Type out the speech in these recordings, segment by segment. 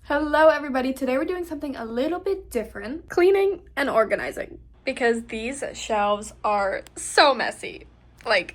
Hello everybody, today we're doing something a little bit different. Cleaning and organizing. Because these shelves are so messy. Like,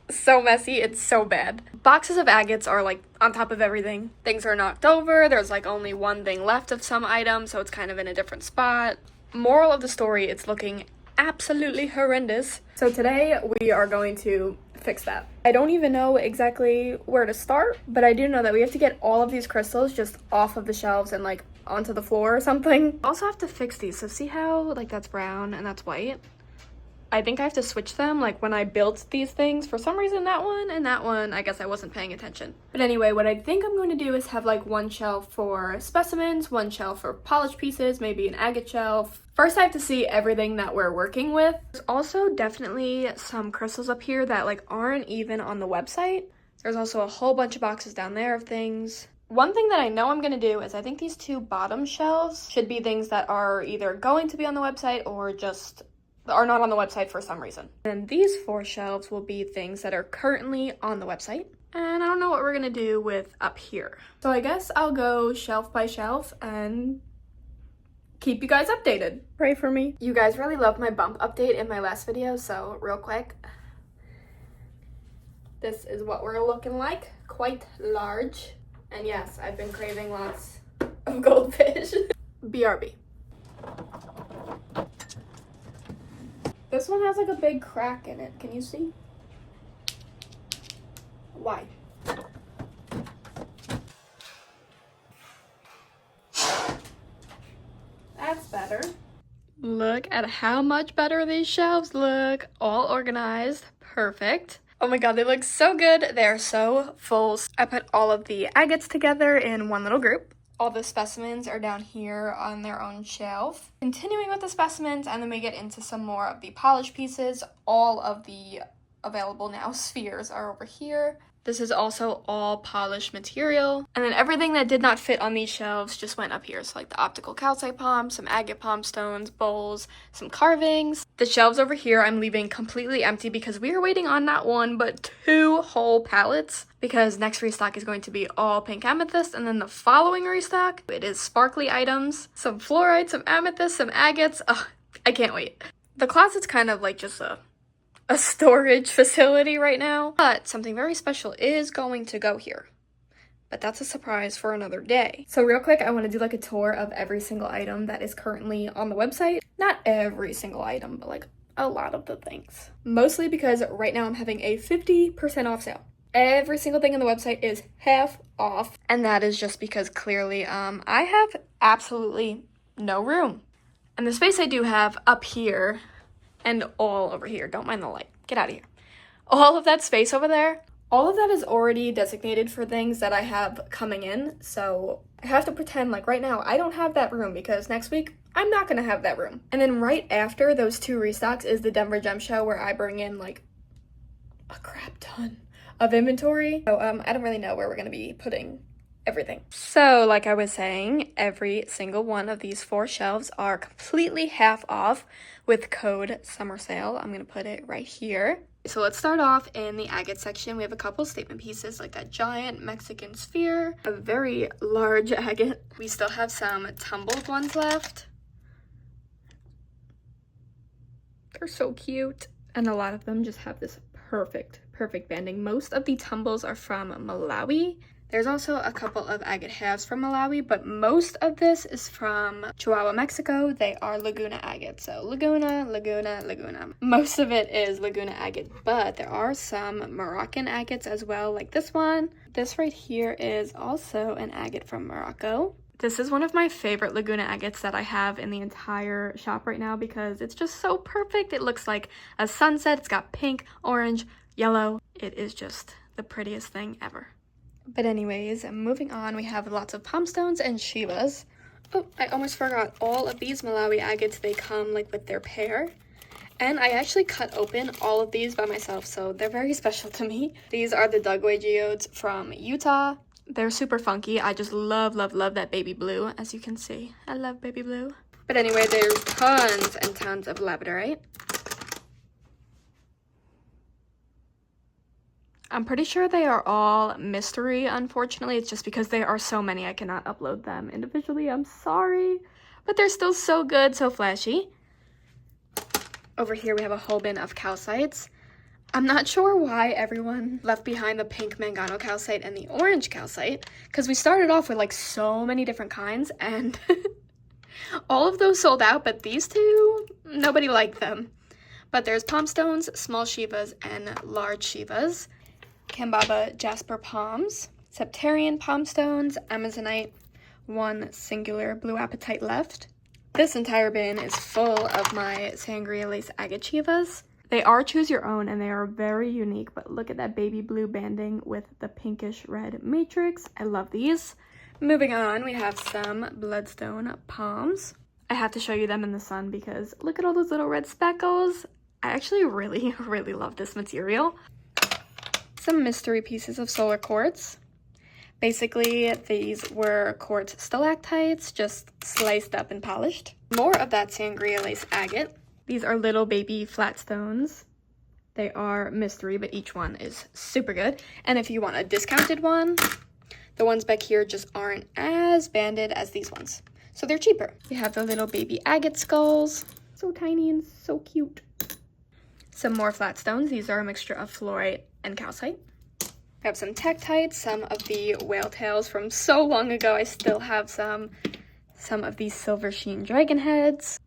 so messy, it's so bad. Boxes of agates are like on top of everything. Things are knocked over, there's like only one thing left of some items, so it's kind of in a different spot. Moral of the story, it's looking absolutely horrendous. So today we are going to fix that. I don't even know exactly where to start, but I do know that we have to get all of these crystals just off of the shelves and like onto the floor or something. I also have to fix these. So see how like that's brown and that's white? I think I have to switch them. Like when I built these things, for some reason that one and that one, I guess I wasn't paying attention. But anyway, what I think I'm going to do is have like one shelf for specimens, one shelf for polished pieces, maybe an agate shelf. First I have to see everything that we're working with. There's also definitely some crystals up here that like aren't even on the website. There's also a whole bunch of boxes down there of things. One thing that I know I'm gonna do is I think these two bottom shelves should be things that are either going to be on the website or just are not on the website for some reason. And these four shelves will be things that are currently on the website. And I don't know what we're gonna do with up here. So I guess I'll go shelf by shelf and keep you guys updated. Pray for me. You guys really loved my bump update in my last video, so real quick. This is what we're looking like, quite large. And yes, I've been craving lots of goldfish. BRB. This one has like a big crack in it. Can you see? Why? That's better. Look at how much better these shelves look. All organized. Perfect. Oh my god, they look so good. They're so full. I put all of the agates together in one little group. All the specimens are down here on their own shelf. Continuing with the specimens, and then we get into some more of the polished pieces. All of the available now spheres are over here. This is also all polished material. And then everything that did not fit on these shelves just went up here. So like the optical calcite palm, some agate palm stones, bowls, some carvings. The shelves over here I'm leaving completely empty because we are waiting on not one, but two whole pallets. Because next restock is going to be all pink amethyst, and then the following restock, it is sparkly items. Some fluorites, some amethyst, some agates. Oh, I can't wait. The closet's kind of like just a storage facility right now, but something very special is going to go here, but that's a surprise for another day. So real quick, I want to do like a tour of every single item that is currently on the website. Not every single item, but like a lot of the things, mostly because right now I'm having a 50% off sale. Every single thing on the website is half off, and that is just because clearly I have absolutely no room, and the space I do have up here and all over here, don't mind the light, get out of here. All of that space over there, all of that is already designated for things that I have coming in, so I have to pretend like right now I don't have that room because next week I'm not gonna have that room. And then right after those two restocks is the Denver Gem Show, where I bring in like a crap ton of inventory. So I don't really know where we're gonna be putting everything. So like I was saying, every single one of these four shelves are completely half off with code SUMMERSALE. I'm gonna put it right here. So let's start off in the agate section. We have a couple statement pieces like that giant Mexican sphere, a very large agate. We still have some tumbled ones left. They're so cute. And a lot of them just have this perfect banding. Most of the tumbles are from Malawi. There's also a couple of agate halves from Malawi, but most of this is from Chihuahua, Mexico. They are Laguna agate. So Laguna, Laguna, Laguna. Most of it is Laguna agate, but there are some Moroccan agates as well, like this one. This right here is also an agate from Morocco. This is one of my favorite Laguna agates that I have in the entire shop right now because it's just so perfect. It looks like a sunset. It's got pink, orange, yellow. It is just the prettiest thing ever. But anyways, moving on, we have lots of palm stones and Shivas. Oh, I almost forgot, all of these Malawi agates, they come like with their pair. And I actually cut open all of these by myself, so they're very special to me. These are the Dugway geodes from Utah. They're super funky. I just love that baby blue, as you can see. I love baby blue. But anyway, there's tons and tons of labradorite. I'm pretty sure they are all mystery, unfortunately. It's just because there are so many, I cannot upload them individually. I'm sorry. But they're still so good, so flashy. Over here we have a whole bin of calcites. I'm not sure why everyone left behind the pink mangano calcite and the orange calcite, because we started off with like so many different kinds, and all of those sold out, but these two, nobody liked them. But there's palm stones, small shivas, and large shivas. Kambaba jasper palms, septarian palm stones, amazonite, one singular blue apatite left. This entire bin is full of my sangria lace agate shivas. They are choose your own and they are very unique, but look at that baby blue banding with the pinkish red matrix. I love these. Moving on, we have some bloodstone palms. I have to show you them in the sun because look at all those little red speckles. I actually really love this material. Some mystery pieces of solar quartz. Basically, these were quartz stalactites, just sliced up and polished. More of that sangria lace agate. These are little baby flat stones. They are mystery, but each one is super good. And if you want a discounted one, the ones back here just aren't as banded as these ones. So they're cheaper. We have the little baby agate skulls. So tiny and so cute. Some more flat stones. These are a mixture of fluorite and calcite. We have some tektites, some of the whale tails from so long ago. I still have some of these silver sheen dragon heads.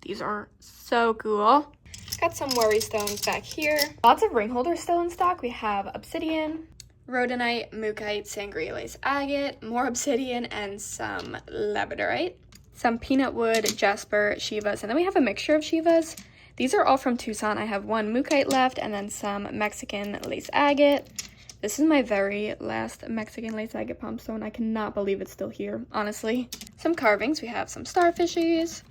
These are so cool. Got some worry stones back here. Lots of ring holders still in stock. We have obsidian, rhodonite, mookaite, sangria lace agate, more obsidian, and some labradorite. Some peanut wood, jasper, shivas, and then we have a mixture of shivas. These are all from Tucson. I have one mookaite left and then some Mexican lace agate. This is my very last Mexican lace agate palm stone. I cannot believe it's still here, honestly. Some carvings. We have some starfishes,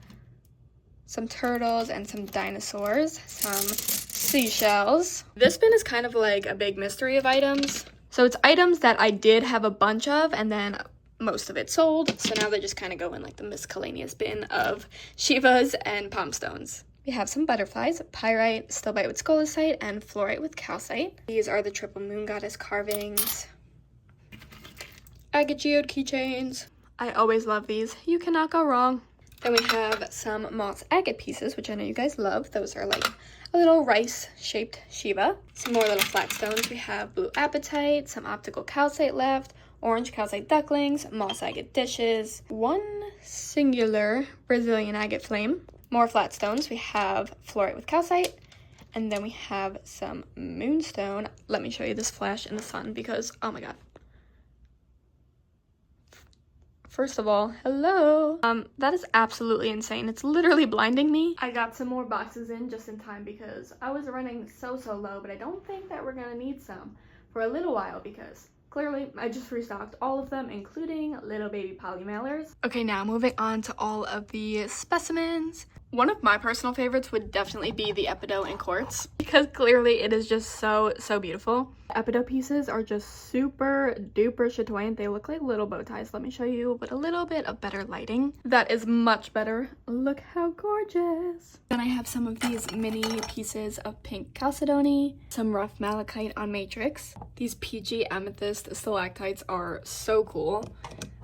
some turtles, and some dinosaurs, some seashells. This bin is kind of like a big mystery of items. So it's items that I did have a bunch of and then most of it sold. So now they just kind of go in like the miscellaneous bin of shivas and palm stones. We have some butterflies, pyrite, stilbite with scolecite, and fluorite with calcite. These are the triple moon goddess carvings. Agate geode keychains. I always love these. You cannot go wrong. Then we have some moss agate pieces, which I know you guys love. Those are like a little rice-shaped shiva. Some more little flat stones. We have blue apatite, some optical calcite left, orange calcite ducklings, moss agate dishes, one singular Brazilian agate flame. More flat stones. We have fluorite with calcite, and then we have some moonstone. Let me show you this flash in the sun because, oh my god. First of all, hello. That is absolutely insane. It's literally blinding me. I got some more boxes in just in time because I was running so low, but I don't think that we're gonna need some for a little while because clearly I just restocked all of them, including little baby poly mailers. Okay, now moving on to all of the specimens. One of my personal favorites would definitely be the Epido in quartz because clearly it is just so beautiful. Epido pieces are just super duper chatoyant. They look like little bow ties. Let me show you with a little bit of better lighting. That is much better. Look how gorgeous. Then I have some of these mini pieces of pink chalcedony, some rough malachite on matrix. These peachy amethyst stalactites are so cool.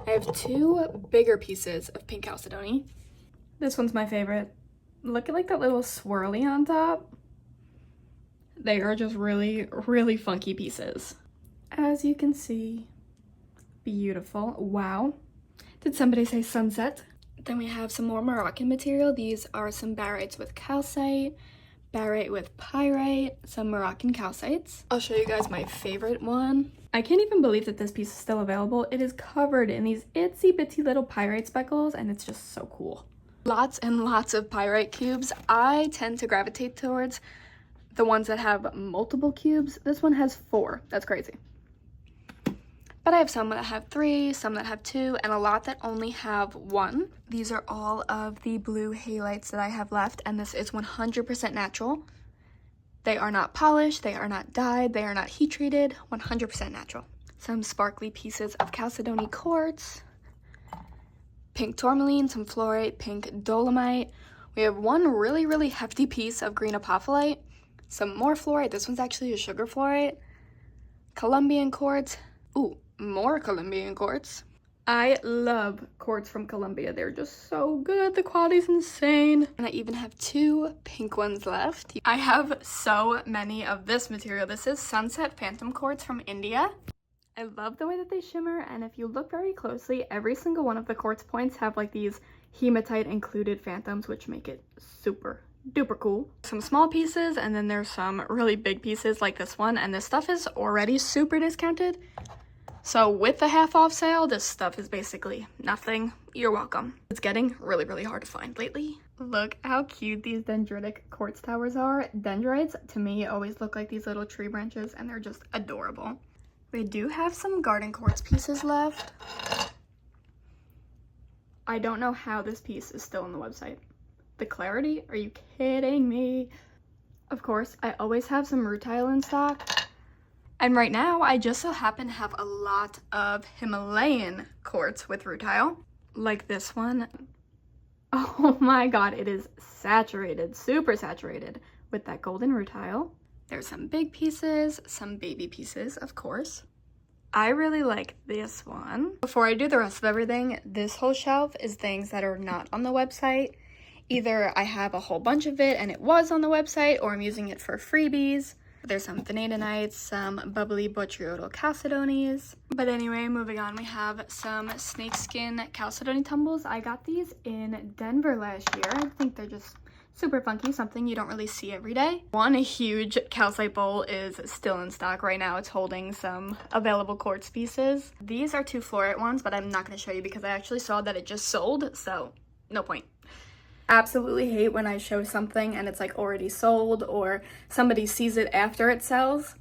I have two bigger pieces of pink chalcedony. This one's my favorite. Look at like that little swirly on top. They are just really funky pieces. As you can see, beautiful. Wow. Did somebody say sunset? Then we have some more Moroccan material. These are some barytes with calcite, barite with pyrite, some Moroccan calcites. I'll show you guys my favorite one. I can't even believe that this piece is still available. It is covered in these itsy bitsy little pyrite speckles and it's just so cool. Lots and lots of pyrite cubes. I tend to gravitate towards the ones that have multiple cubes. This one has 4. That's crazy. But I have some that have 3, some that have 2, and a lot that only have 1. These are all of the blue halites that I have left, and this is 100% natural. They are not polished, they are not dyed, they are not heat treated, 100% natural. Some sparkly pieces of chalcedony quartz, pink tourmaline, some fluorite, pink dolomite. We have one really hefty piece of green apophyllite, some more fluorite. This one's actually a sugar fluorite. Colombian quartz. Ooh, more Colombian quartz. I love quartz from Colombia. They're just so good. The quality's insane. And I even have 2 pink ones left. I have so many of this material. This is Sunset Phantom quartz from India. I love the way that they shimmer, and if you look very closely, every single one of the quartz points have like these hematite included phantoms, which make it super duper cool. Some small pieces, and then there's some really big pieces like this one, and this stuff is already super discounted. So with the half off sale, this stuff is basically nothing. You're welcome. It's getting really, really hard to find lately. Look how cute these dendritic quartz towers are. Dendrites, to me, always look like these little tree branches, and they're just adorable. We do have some garden quartz pieces left. I don't know how this piece is still on the website. The clarity? Are you kidding me? Of course, I always have some rutile in stock. And right now, I just so happen to have a lot of Himalayan quartz with rutile, like this one. Oh my god, it is saturated, super saturated with that golden rutile. There's some big pieces, some baby pieces, of course. I really like this one. Before I do the rest of everything, this whole shelf is things that are not on the website. Either I have a whole bunch of it and it was on the website, or I'm using it for freebies. There's some vanadinites, some bubbly botryoidal chalcedonies. But anyway, moving on, we have some snakeskin chalcedony tumbles. I got these in Denver last year. I think they're just super funky, something you don't really see every day. One huge calcite bowl is still in stock right now. It's holding some available quartz pieces. These are 2 fluorite ones, but I'm not going to show you because I actually saw that it just sold, so no point. Absolutely hate when I show something and it's like already sold, or somebody sees it after it sells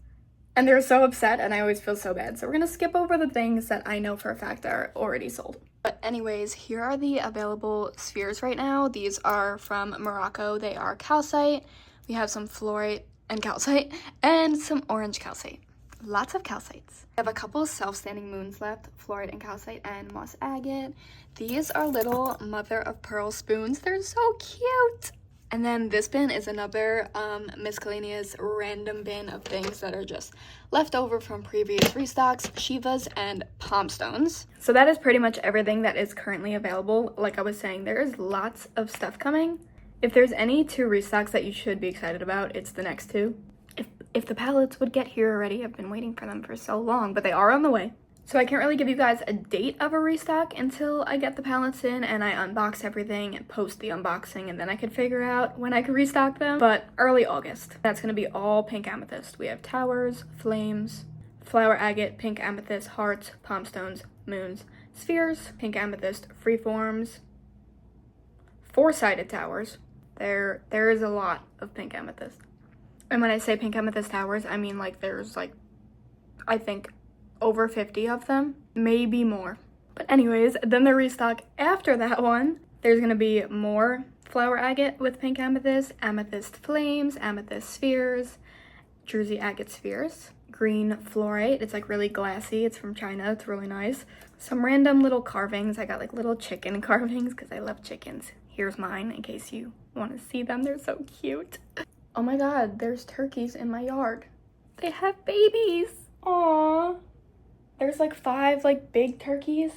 and they're so upset, and I always feel so bad. So we're gonna skip over the things that I know for a fact are already sold. But anyways, here are the available spheres right now. These are from Morocco. They are calcite. We have some fluorite and calcite and some orange calcite. Lots of calcites. I have a couple self-standing moons left, fluorite and calcite and moss agate. These are little mother of pearl spoons. They're so cute. And then this bin is another miscellaneous random bin of things that are just left over from previous restocks, Shivas, and palm stones. So that is pretty much everything that is currently available. Like I was saying, there is lots of stuff coming. If there's any 2 restocks that you should be excited about, it's the next 2. If the palettes would get here already, I've been waiting for them for so long, but they are on the way. So I can't really give you guys a date of a restock until I get the palettes in and I unbox everything and post the unboxing, and then I could figure out when I could restock them. But early August. That's going to be all pink amethyst. We have towers, flames, flower agate, pink amethyst, hearts, palm stones, moons, spheres, pink amethyst, freeforms, 4-sided towers. There is a lot of pink amethyst. And when I say pink amethyst towers, I mean like there's like, I think, over 50 of them, maybe more. But anyways, then the restock after that one, there's gonna be more flower agate with pink amethyst, amethyst flames, amethyst spheres, Jersey agate spheres, green fluorite. It's like really glassy. It's from China. It's really nice. Some random little carvings. I got like little chicken carvings because I love chickens. Here's mine in case you want to see them. They're so cute. Oh my god, there's turkeys in my yard. They have babies. Aww. There's like 5 like big turkeys,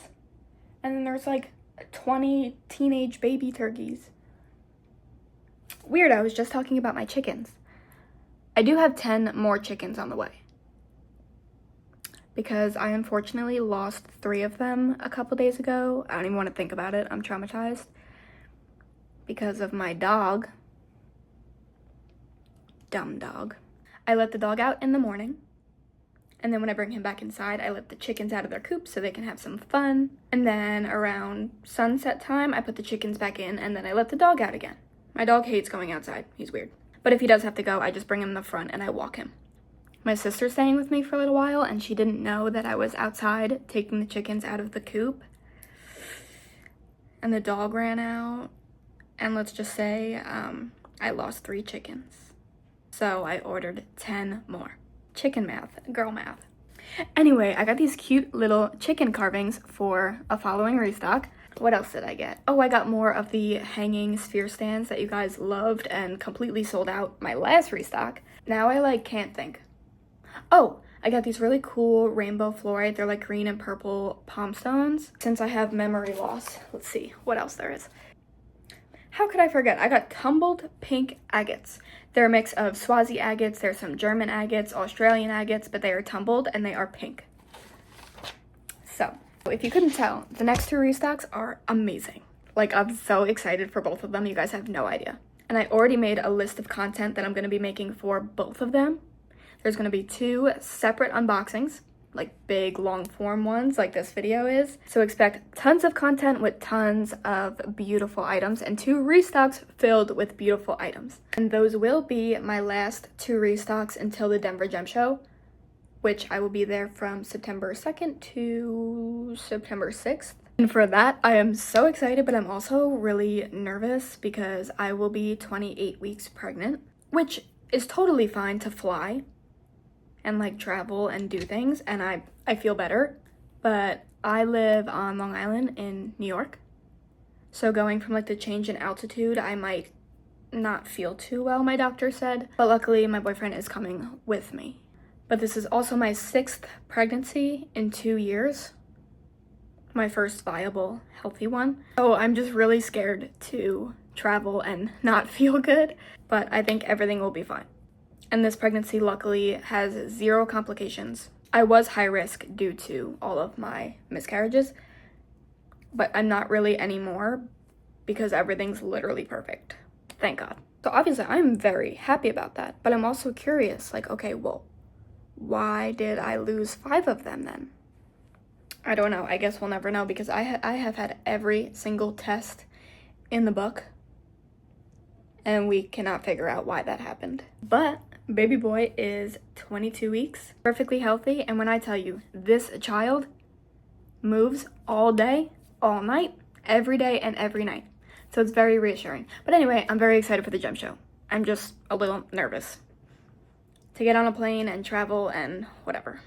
and then there's like 20 teenage baby turkeys. Weird, I was just talking about my chickens. I do have 10 more chickens on the way, because I unfortunately lost 3 of them a couple days ago. I don't even want to think about it. I'm traumatized because of my dog. Dumb dog. I let the dog out in the morning, and then when I bring him back inside, I let the chickens out of their coops so they can have some fun. And then around sunset time, I put the chickens back in, and then I let the dog out again. My dog hates going outside. He's weird. But if he does have to go, I just bring him in the front and I walk him. My sister's staying with me for a little while, and she didn't know that I was outside taking the chickens out of the coop. And the dog ran out, and let's just say I lost 3 chickens. So I ordered 10 more. Chicken math, girl math. Anyway, I got these cute little chicken carvings for a following restock. What else did I get? Oh, I got more of the hanging sphere stands that you guys loved and completely sold out my last restock. Now I can't think. Oh, I got these really cool rainbow fluorite. They're like green and purple palm stones. Since I have memory loss, let's see what else there is. How could I forget? I got tumbled pink agates. They're a mix of Swazi agates, there's some German agates, Australian agates, but they are tumbled and they are pink. So, if you couldn't tell, the next 2 restocks are amazing. Like, I'm so excited for both of them, you guys have no idea. And I already made a list of content that I'm going to be making for both of them. There's going to be 2 separate unboxings, like big long form ones like this video is. So expect tons of content with tons of beautiful items and 2 restocks filled with beautiful items. And those will be my last 2 restocks until the Denver Gem Show, which I will be there from September 2nd to September 6th. And for that, I am so excited, but I'm also really nervous because I will be 28 weeks pregnant, which is totally fine to fly and like travel and do things, and I feel better, but I live on Long Island in New York, so going from like the change in altitude, I might not feel too well, my doctor said, but luckily my boyfriend is coming with me. But this is also my 6th pregnancy in 2 years, my first viable healthy one, so I'm just really scared to travel and not feel good, but I think everything will be fine. And this pregnancy luckily has 0 complications. I was high risk due to all of my miscarriages, but I'm not really anymore because everything's literally perfect. Thank God. So obviously I'm very happy about that, but I'm also curious, like, okay, well, why did I lose 5 of them then? I don't know. I guess we'll never know because I have had every single test in the book and we cannot figure out why that happened. But baby boy is 22 weeks, perfectly healthy, and when I tell you, this child moves all day, all night, every day, and every night. So it's very reassuring. But anyway, I'm very excited for the Gem Show. I'm just a little nervous to get on a plane and travel and whatever.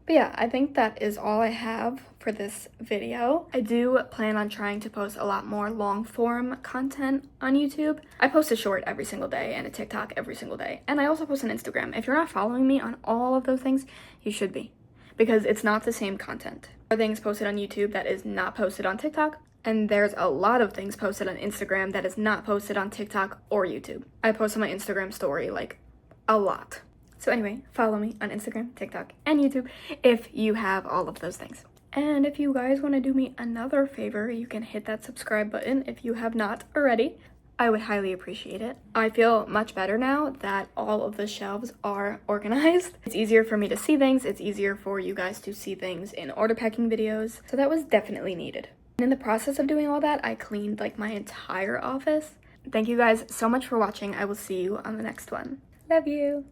But yeah, I think that is all I have for this video. I do plan on trying to post a lot more long form content on YouTube. I post a short every single day and a TikTok every single day. And I also post on Instagram. If you're not following me on all of those things, you should be, because it's not the same content. There are things posted on YouTube that is not posted on TikTok, and there's a lot of things posted on Instagram that is not posted on TikTok or YouTube. I post on my Instagram story like a lot. So anyway, follow me on Instagram, TikTok, and YouTube if you have all of those things. And if you guys want to do me another favor, you can hit that subscribe button if you have not already. I would highly appreciate it. I feel much better now that all of the shelves are organized. It's easier for me to see things. It's easier for you guys to see things in order packing videos. So that was definitely needed. And in the process of doing all that, I cleaned like my entire office. Thank you guys so much for watching. I will see you on the next one. Love you.